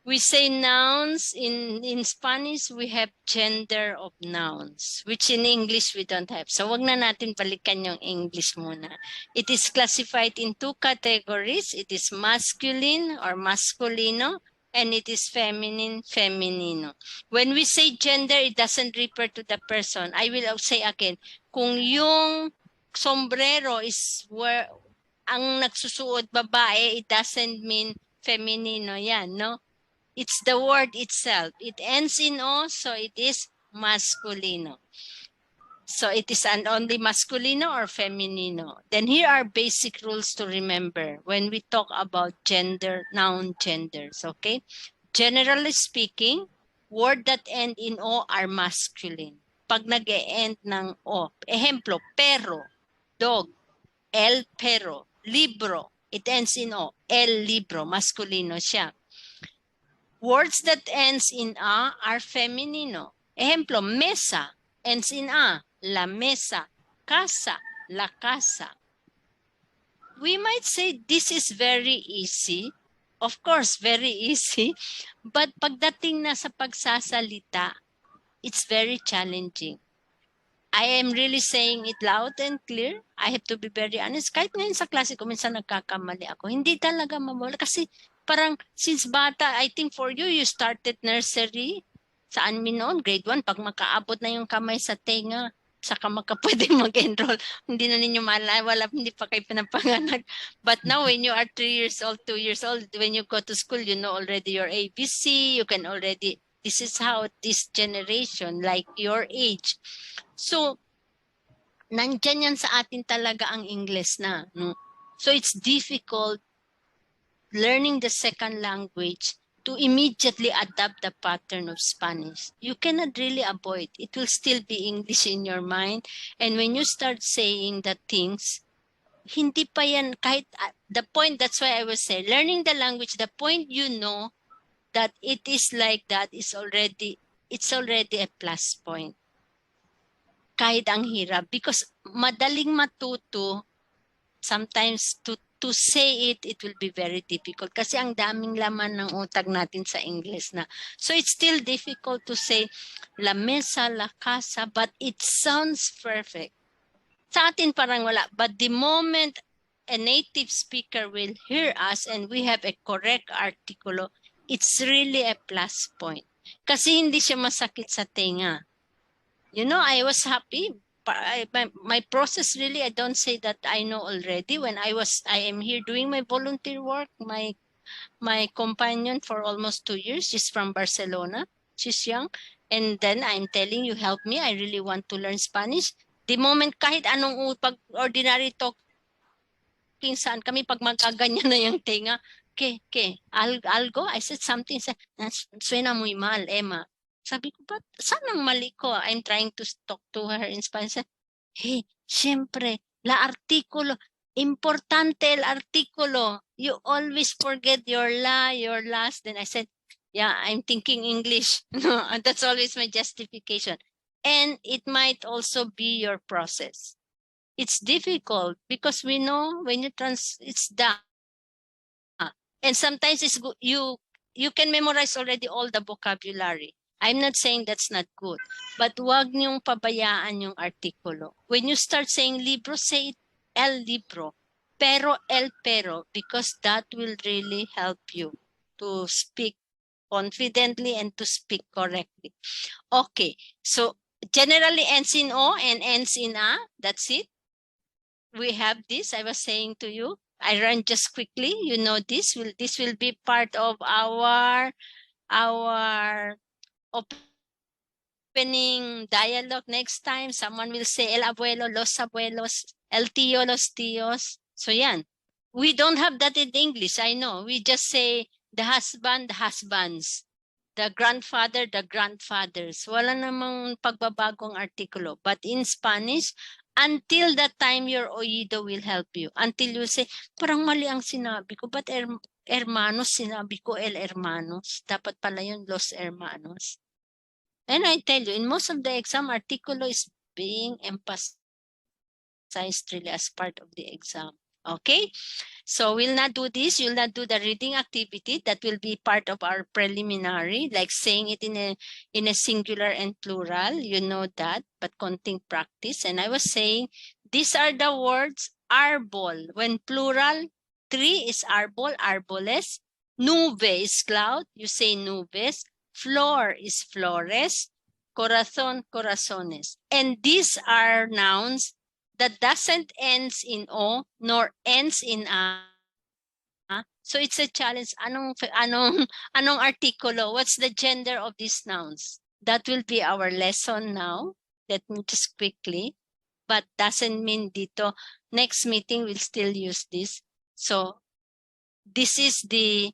We say nouns in Spanish, we have gender of nouns, which in English we don't have. So wag na natin balikan yung English muna. It is classified in 2 categories. It is masculine or masculino, and it is feminine, feminino. When we say gender, it doesn't refer to the person. I will say again, kung yung sombrero is where ang nagsusuot babae, it doesn't mean feminino yan, no? It's the word itself. It ends in O, so it is masculino. So it is an only masculino or feminino. Then here are basic rules to remember when we talk about gender, noun genders, okay? Generally speaking, word that end in O are masculine. Pag nag-e-end ng O, ejemplo, perro, dog, el perro, libro, it ends in O, el libro, masculino siya. Words that ends in A are feminino. Ejemplo, mesa ends in A, la mesa. Casa, la casa. We might say this is very easy. Of course, very easy. But pagdating na sa pagsasalita, it's very challenging. I am really saying it loud and clear. I have to be very honest. Kahit ngayon sa klase ko, minsan nagkakamali ako. Hindi talaga mawala. Kasi parang since bata, I think for you, you started nursery. Saan mi noon? Grade 1, pag makaabot na yung kamay sa tenga, saka pwede mag-enroll. Hindi na ninyo wala, hindi pa kayo pinapanganak. But now, when you are 3 years old, 2 years old, when you go to school, you know already your ABC. You can already, this is how this generation, like your age. So, nandyan yan sa atin talaga ang English na. No? So, it's difficult learning the second language to immediately adapt the pattern of Spanish. You cannot really avoid. It will still be English in your mind. And when you start saying the things, hindi pa yan, kahit the point, that's why I was saying, learning the language, the point you know that it is like that is already, it's already a plus point. Kahit ang hirap. Because madaling matuto, sometimes to say it, it will be very difficult. Kasi ang daming laman ng utak natin sa English na. So it's still difficult to say la mesa, la casa, but it sounds perfect. Sa atin parang wala. But the moment a native speaker will hear us and we have a correct artikulo, it's really a plus point. Kasi hindi siya masakit sa tenga. You know, I was happy. My process really, I don't say that I know already. When I am here doing my volunteer work, my companion for almost 2 years, she's from Barcelona. She's young. And then I'm telling you, help me. I really want to learn Spanish. The moment kahit anong pag ordinary talking saan kami, pag magkaganyan na yung tenga, algo? I said something, suena muy mal, Emma. Sabi ko, ba't saan ang mali ko? I'm trying to talk to her in Spanish. Hey, siyempre, la artículo. Importante el artículo. You always forget your la, your last. Then I said, yeah, I'm thinking English. No, that's always my justification. And it might also be your process. It's difficult because we know when you it's da. And sometimes it's good. You can memorize already all the vocabulary. I'm not saying that's not good, but wag niyong pabayaan yung artikulo. When you start saying libro, say it el libro, pero el pero, because that will really help you to speak confidently and to speak correctly. Okay, so generally ends in O and ends in A, that's it. We have this, I was saying to you. I run just quickly, you know this will be part of our opening dialogue next time. Someone will say el abuelo, los abuelos, el tío, los tíos. So yan. We don't have that in English, I know. We just say the husband, the husbands. The grandfather, the grandfathers. Wala namang pagbabagong artikulo. But in Spanish, until the time your oído will help you. Until you say, parang mali ang sinabi ko. But hermanos, sinabi ko el hermanos. Dapat pala yun, los hermanos. And I tell you, in most of the exam, artikulo is being emphasized really as part of the exam. Okay, so we'll not do this. You'll not do the reading activity. That will be part of our preliminary, like saying it in a singular and plural. You know that, but counting practice. And I was saying, these are the words arbol. When plural, tree is arbol, arboles. Nube is cloud. You say nubes. Flor is flores. Corazón, corazones. And these are nouns that doesn't ends in O nor ends in A. So it's a challenge. Anong artikulo? What's the gender of these nouns? That will be our lesson now. Let me just quickly. But doesn't mean dito. Next meeting we'll still use this. So this is the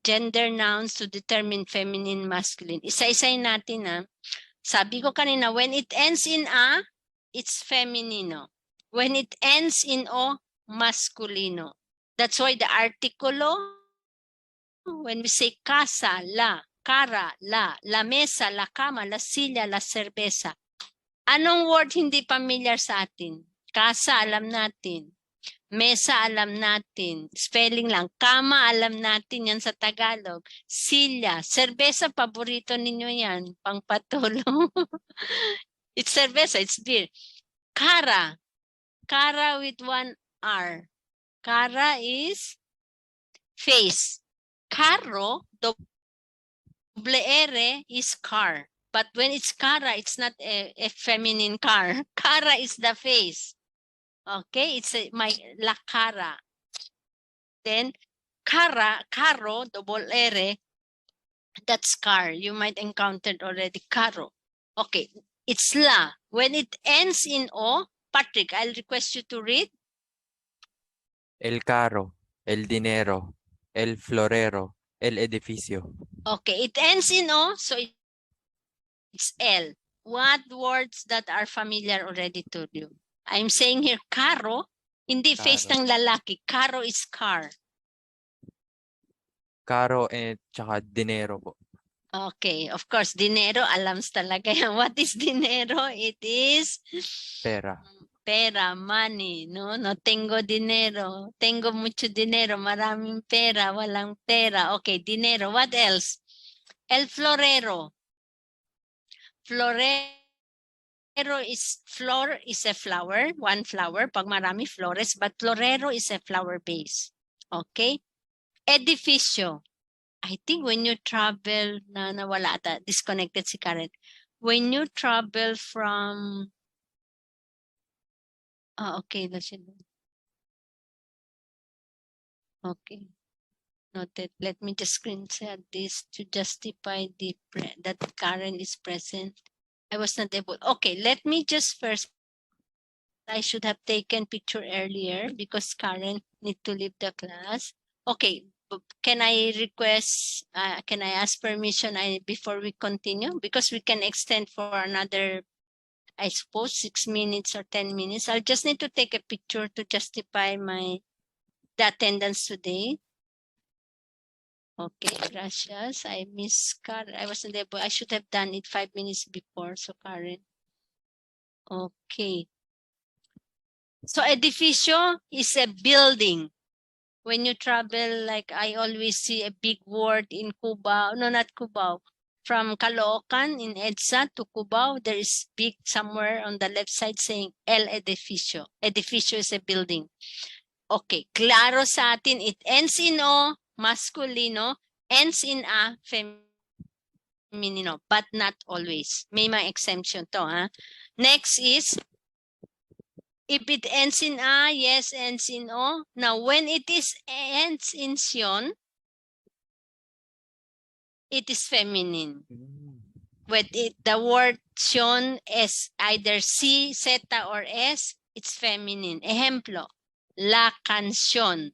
gender nouns to determine feminine, masculine. Isa-isay natin na. Sabi ko kanina, when it ends in A, it's feminino. When it ends in O, masculino. That's why the artikulo, when we say casa, la, cara, la mesa, la cama, la silla, la cerveza. Anong word hindi familiar sa atin? Casa, alam natin. Mesa, alam natin. Spelling lang. Kama, alam natin yan sa Tagalog. Silla. Cerveza, paborito ninyo yan. Pangpatulong. It's cerveza, it's beer. Cara. Cara with one R. Cara is face. Carro, double R is car. But when it's cara, it's not a feminine car. Cara is the face. Okay, it's la cara. Then carro, double R, that's car. You might encountered already carro. Okay, it's la. When it ends in O, Patrick, I'll request you to read. El carro, el dinero, el florero, el edificio. Okay, it ends in O, so it's L. What words that are familiar already to you? I'm saying here, carro, hindi face ng lalaki. Carro is car. Carro and tsaka dinero po. Okay, of course, dinero, alams talaga yan. What is dinero? It is Pera. pera, money, no? No tengo dinero. Tengo mucho dinero, maraming pera, walang pera. Okay, dinero. What else? El florero. Florero is, flor is a flower, one flower, pag marami flores, but florero is a flower base. Okay? Edificio. I think when you travel, nawala ata, disconnected si Karen. When you travel from, okay, okay. Noted. Let me just screen share this to justify that Karen is present. I was not able. Okay, let me just first. I should have taken picture earlier because Karen need to leave the class. Okay, can I request? Can I ask permission before we continue? Because we can extend for another, I suppose, 6 minutes or 10 minutes. I'll just need to take a picture to justify the attendance today. Okay, gracias. I miss Karen. I wasn't able. I should have done it 5 minutes before. So Karen. Okay. So edificio is a building. When you travel, like I always see a big word in Cubao. No, not Cubao. From Caloocan in EDSA to Cubao, there is big somewhere on the left side saying El Edificio. Edificio is a building. Okay, claro sa atin. It ends in O, masculino, ends in A, feminino, but not always. May mga exemption to, ha? Next is, if it ends in A, yes, ends in O. Now, when it ends in sion, it is feminine. When the word sion is either C, zeta, or S, it's feminine. Ejemplo, la canción,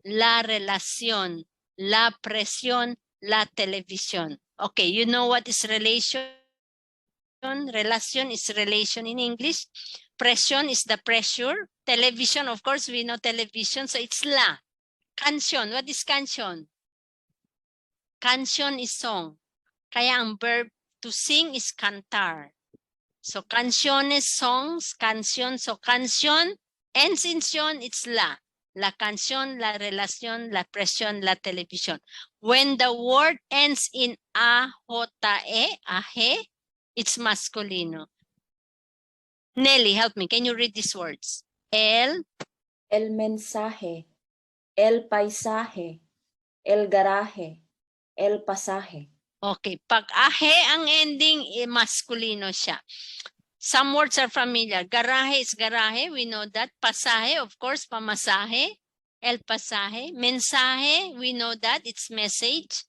la relación, la presión, la televisión. Okay, you know what is relation? Relation is relation in English. Presión is the pressure. Television, of course, we know television, so it's la. Canción, what is canción? Canción is song. Kaya ang verb to sing is cantar. So canciones, songs, canción. So canción ends in sion, it's la. La canción, la relación, la presión, la televisión. When the word ends in a-j-e, aje, it's masculino. Nelly, help me. Can you read these words? El mensaje, el paisaje, el garaje, el pasaje. Okay, pag ahe ang ending, masculino siya. Some words are familiar. Garahe is garahe, we know that. Pasahe, of course, pamasahe. El pasaje. Mensaje, we know that, it's message.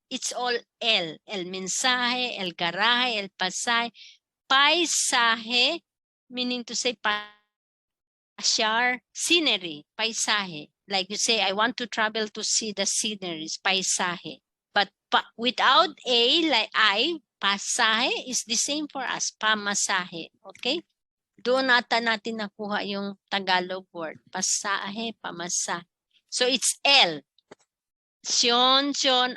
It's all el. El mensaje, el garaje, el pasaje. Paisaje, meaning to say pasyar, scenery, paisaje. Like you say, I want to travel to see the sceneries, paisaje. But without a, like I, pasahe is the same for us, pamasahe. Okay? Doon natin nakuha yung Tagalog word. Pasahe, pamasahe. So it's L. Sion,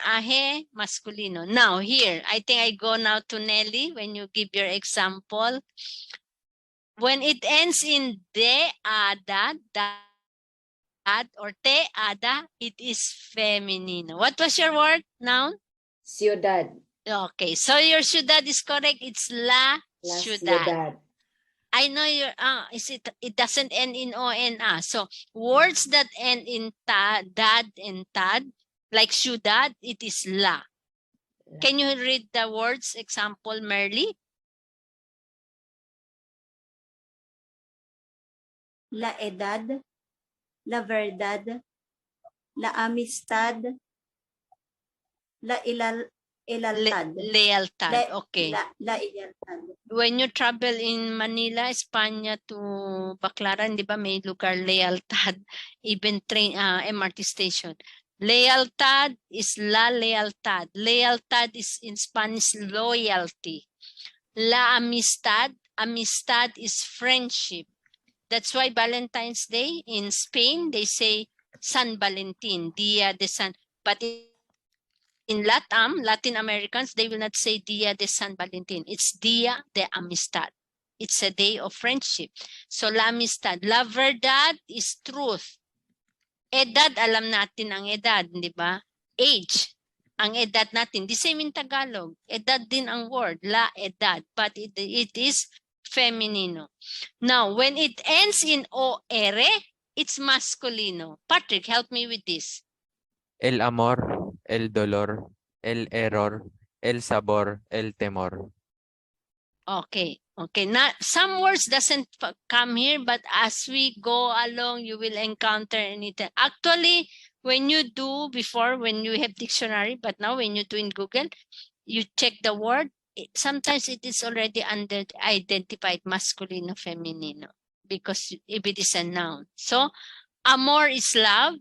ahe, masculino. Now here, I think I go now to Nelly when you give your example. When it ends in de, ada, dad, or te, ada, it is feminino. What was your word, noun? Ciudad. Okay, so your ciudad is correct. It's la ciudad. Ciudad. I know your it doesn't end in o and a. So words that end in dad and tad, like ciudad, it is la. Can you read the words example, Merly? La edad, la verdad, la amistad, la lealtad. Lealtad, okay. La lealtad. When you travel in Manila, España to Baclaran, di ba may lugar lealtad, even train MRT station. Lealtad is la lealtad. Lealtad is in Spanish loyalty. La amistad, amistad is friendship. That's why Valentine's Day in Spain, they say San Valentin, Dia de San. But in Latin Americans, they will not say Dia de San Valentin. It's Dia de Amistad. It's a day of friendship. So la amistad. La verdad is truth. Edad, alam natin ang edad, di ba? Age. Ang edad natin. The same in Tagalog. Edad din ang word. La edad. But it is feminino. Now, when it ends in o-ere, it's masculino. Patrick, help me with this. El amor, el dolor, el error, el sabor, el temor. Okay, okay. Now, some words doesn't come here, but as we go along, you will encounter anything. Actually, when you do before, when you have dictionary, but now when you do in Google, you check the word, sometimes it is already identified masculino, feminino, because if it is a noun. So, amor is love.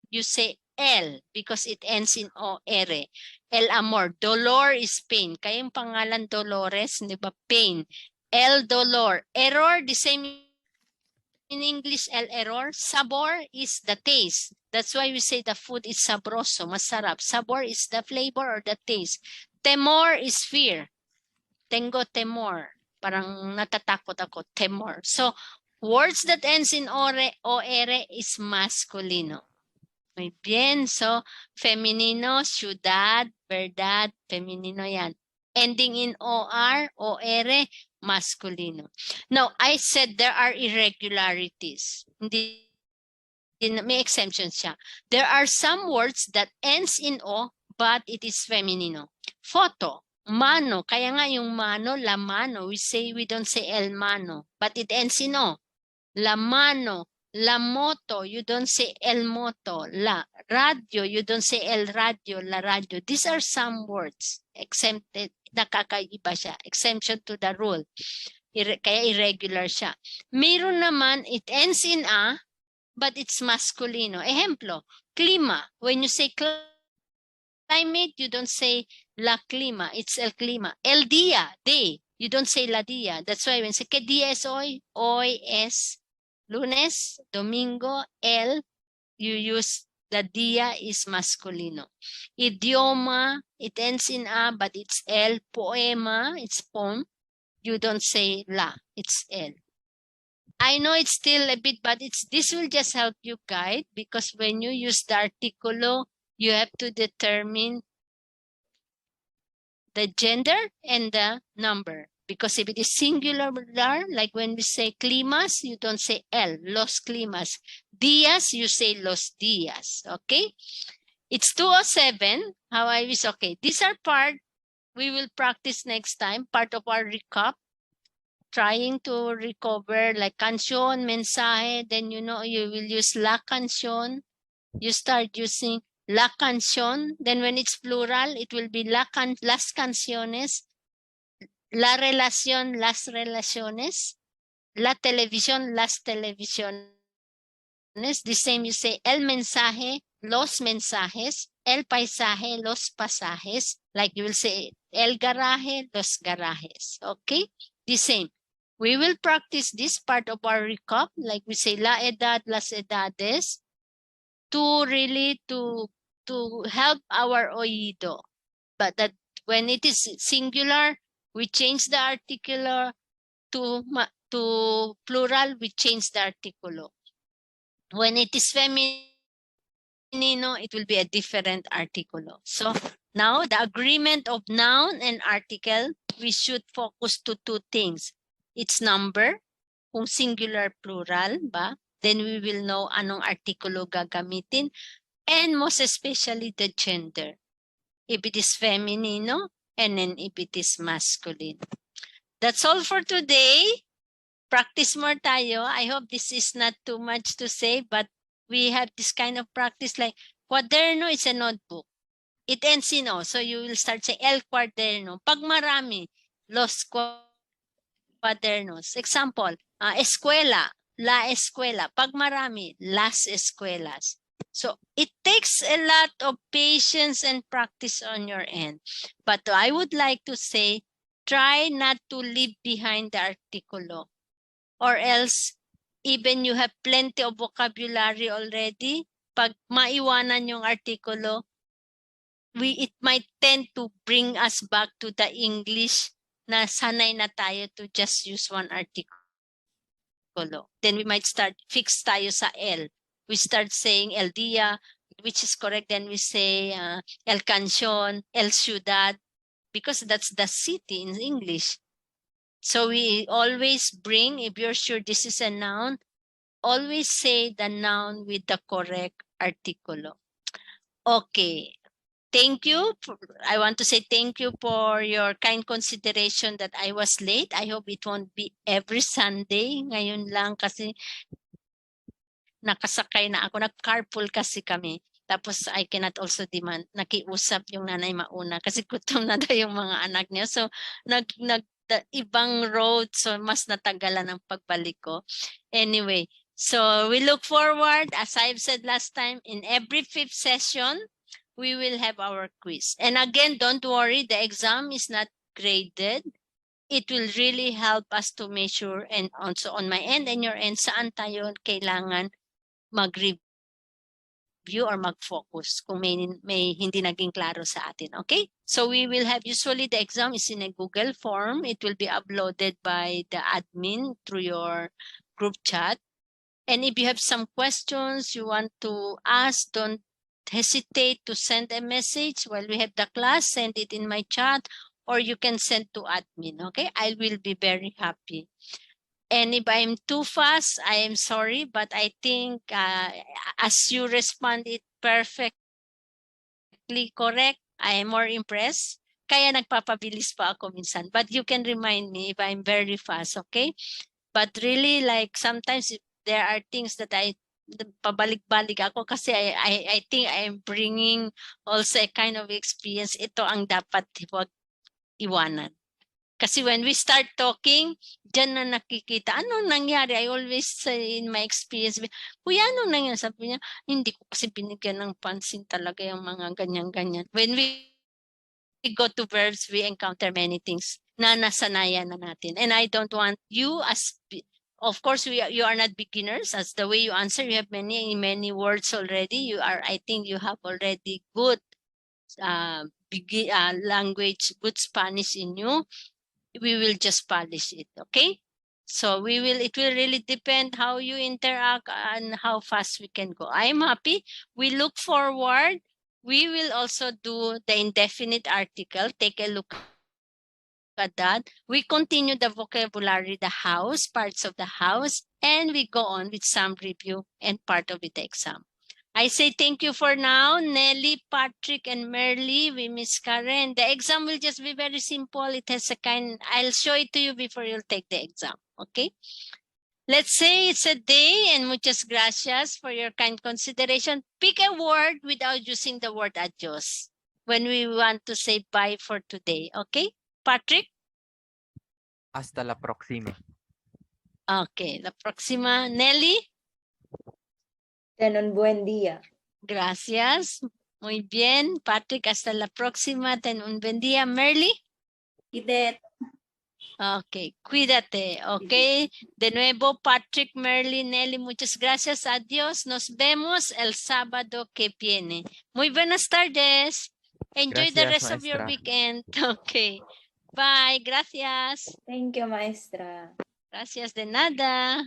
You say el because it ends in o-ere. El amor. Dolor is pain. Kaya yung pangalan Dolores, di ba? Pain. El dolor. Error, the same in English, el error. Sabor is the taste. That's why we say the food is sabroso, masarap. Sabor is the flavor or the taste. Temor is fear. Tengo temor. Parang natatakot ako. Temor. So, words that ends in o-ere is masculino. Muy bien. So, feminino, ciudad, verdad, feminino yan. Ending in or, o-ere, masculino. Now, I said there are irregularities. May exemptions siya. There are some words that ends in o, but it is feminino. Photo, mano. Kaya nga yung mano, la mano. We don't say el mano, but it ends in o. La mano. La moto, you don't say el moto. La radio, you don't say el radio, la radio. These are some words exempted, nakakaiba siya. Exemption to the rule. Kaya irregular siya. Meron naman, it ends in a, but it's masculino. Ejemplo, clima. When you say climate, you don't say la clima, it's el clima. El día, day, you don't say la día. That's why when you say, ¿qué día es hoy? Hoy es lunes, domingo, el, you use the día is masculino. Idioma, it ends in a, but it's el. Poema, it's poem. You don't say la, it's el. I know it's still a bit, but this will just help you guide, because when you use the articulo, you have to determine the gender and the number. Because if it is singular, like when we say climas, you don't say el, los climas. Días, you say los días, okay? It's 2:07. How I wish, okay. These are part we will practice next time, part of our recap. Trying to recover like canción, mensaje, then you know you will use la canción. You start using la canción, then when it's plural, it will be las canciones, la relación, las relaciones, la televisión, las televisiones. The same you say el mensaje, los mensajes, el paisaje, los pasajes, like you will say el garaje, los garajes, okay? The same. We will practice this part of our recap, like we say la edad, las edades, to really to help our oído. But that when it is singular, we change the articular, to plural, we change the articulo. When it is feminino, it will be a different articulo. So now the agreement of noun and article, we should focus to two things. Its number, kung singular, plural ba, then we will know anong artikulo gagamitin, and most especially the gender. If it is feminino, and then if it is masculine. That's all for today. Practice more tayo. I hope this is not too much to say, but we have this kind of practice like cuaderno is a notebook. It ends in O, so you will start saying el cuaderno. Pag marami, los cuadernos. Example, escuela, la escuela. Pag marami, las escuelas. So it takes a lot of patience and practice on your end. But I would like to say, try not to leave behind the articulo, or else even you have plenty of vocabulary already, pag maiwanan yung artikulo, it might tend to bring us back to the English na sanay na tayo to just use one artikulo. Then we might start fix tayo sa el. We start saying el día, which is correct. Then we say el canción, el ciudad, because that's the city in English. So we always bring, if you're sure this is a noun, always say the noun with the correct articulo. Okay. Thank you. I want to say thank you for your kind consideration that I was late. I hope it won't be every Sunday. Ngayon lang kasi nakasakay na ako. Nag-carpool kasi kami. Tapos I cannot also demand. Nakiusap yung nanay mauna kasi gutom na daw yung mga anak niya. So ibang road, so mas natagalan ang pagbalik ko. Anyway, so we look forward, as I've said last time, in every 5th session, we will have our quiz. And again, don't worry, the exam is not graded. It will really help us to measure, and also on my end and your end, saan tayo kailangan mag-review or mag-focus kung may hindi naging klaro sa atin, okay? So we will have, usually the exam is in a Google form. It will be uploaded by the admin through your group chat. And if you have some questions you want to ask, don't hesitate to send a message while we have the class. Send it in my chat, or you can send to admin, okay? I will be very happy. And if I'm too fast, I am sorry, but I think as you respond it perfectly correct, I am more impressed. Kaya nagpapabilis pa ako minsan. But you can remind me if I'm very fast, okay? But really, like sometimes there are things that pabalik-balik ako kasi I think I am bringing also a kind of experience. Ito ang dapat iwanan. Kasi when we start talking, dyan na nakikita, ano nangyari? I always say in my experience, kuya, ano nangyari? Sabi niya, hindi ko kasi binigyan ng pansin talaga yung mga ganyan-ganyan. When we go to verbs, we encounter many things na nasanayan na natin. And I don't want you as, of course, you are not beginners. As the way you answer, you have many words already. I think you have already good language, good Spanish in you. We will just polish it, okay? So it will really depend how you interact and how fast we can go. I'm happy. We look forward. We will also do the indefinite article. Take a look at that. We continue the vocabulary, the house, parts of the house, and we go on with some review and part of it the exam. I say thank you for now, Nelly, Patrick, and Merly. We miss Karen. The exam will just be very simple. It has a I'll show it to you before you'll take the exam, okay? Let's say it's a day, and muchas gracias for your kind consideration. Pick a word without using the word adios when we want to say bye for today, okay? Patrick? Hasta la próxima. Okay, la próxima. Nelly? Ten un buen día. Gracias. Muy bien. Patrick, hasta la próxima. Ten un buen día. Merly? Idet. Ok, cuídate, ok. De nuevo, Patrick, Merly, Nelly, muchas gracias. Adiós. Nos vemos el sábado que viene. Muy buenas tardes. Enjoy the Gracias, rest of your maestra. weekend. Ok. Bye. Gracias. Thank you, maestra. Gracias de nada.